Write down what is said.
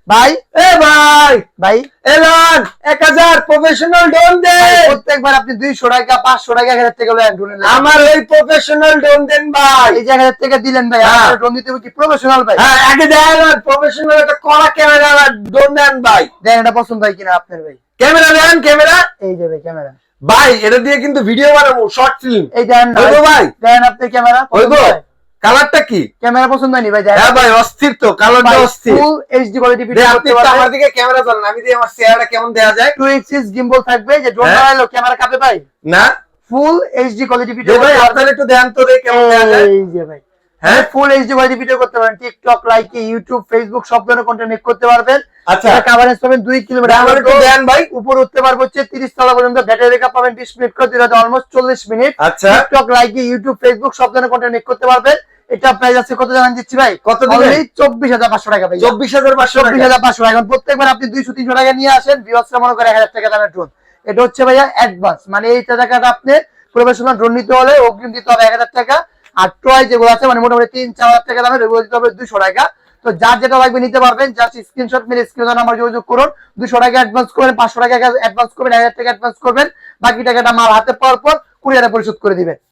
ভাই ভাই ভাই এলান 1000 প্রফেশনাল ড্রোন দে। প্রত্যেকবার আপনি 200 টাকা 500 টাকা 1000 টাকা লয় ড্রোন। আমার ওই প্রফেশনাল ড্রোন দেন ভাই। এই যে 1000 টাকা দিলেন ভাই, আপনার ড্রোন দিতে হবে কি প্রফেশনাল ভাই? হ্যাঁ আগে দেন প্রফেশনাল একটা কড়া ক্যামেরা ড্রোন দেন ভাই। দেখেন এটা পছন্দ হয় কিনা আপনার ভাই। ক্যামেরা দেন ক্যামেরা। এই যে ভাই ক্যামেরা ভাই এটা দিয়ে কিন্তু ভিডিও বানাবো শর্ট ফিল্ম। এই দেন ভাই দেন আপনি ক্যামেরা হইব। কালারটা কি? ক্যামেরা পছন্দ হয়নি ভাই? হ্যাঁ ভাই অস্থির তো, কালারটা অস্থির। ফুল এইচডি কোয়ালিটি ভিডিও আপনি তো আমার দিকে ক্যামেরা চালান, আমি দিয়ে আমার চেহারাটা কেমন দেখা যায়। 2 এক্সিস গিম্বল থাকবে, যে ড্রোন বানাইলো ক্যামেরা কাঁপে ভাই না। ফুল এইচডি কোয়ালিটি ভিডিও ভাই আপনারা একটু দেন তো দেখে কেমন দেখা যায়। এই যে ভাই হ্যাঁ ফুল এইচডি কোয়ালিটি ভিডিও করতে পারেন, টিকটক লাইকে ইউটিউব ফেসবুক সব ধরনের কন্টেন্ট মেক করতে পারবেন। আচ্ছা কভারেজ পাবেন 2 কিলোমিটার। আমার একটু দেন ভাই। উপরে উঠতে পারবো হচ্ছে 30 তলা পর্যন্ত, ব্যাটারি ব্যাকআপ পাবেন 20 মিনিট করে, দিলে অলমোস্ট 40 মিনিট। আচ্ছা টিকটক লাইকে ইউটিউব ফেসবুক সব ধরনের কন্টেন্ট মেক করতে পারবেন। এটা প্রাইস আছে কত জানেন দিচ্ছি ভাই? কত দিবেন? 24500 টাকা ভাই। 24500 টাকা। 24500 টাকা। এখন প্রত্যেকবার আপনি 200-300 টাকা নিয়ে আসেন, ভিউয়ার্সরা মনে করে 1000 টাকা দামের ড্রোন। এটা হচ্ছে ভাইয়া অ্যাডভান্স, মানে এই টাকাটা আপনি প্রফেশনাল ড্রোন নিতে হলে অগ্রিম দিতে হবে 1000 টাকা। আর টয় যেগুলো আছে মানে মোটামুটি 3-4000 টাকা দামের, ওগুলো দিতে হবে 200 টাকা। তো যার যেটা লাগবে নিতে পারবেন, জাস্ট স্ক্রিনশট মেরে স্ক্রিনে নাম্বার যোগাযোগ করুন। 200 টাকা অ্যাডভান্স করবেন, 500 টাকা অ্যাডভান্স করবেন, 1000 টাকা অ্যাডভান্স করবেন, বাকি টাকাটা মাল হাতে পাওয়ার পর কুরিয়ারে পরিশোধ করে দিবেন।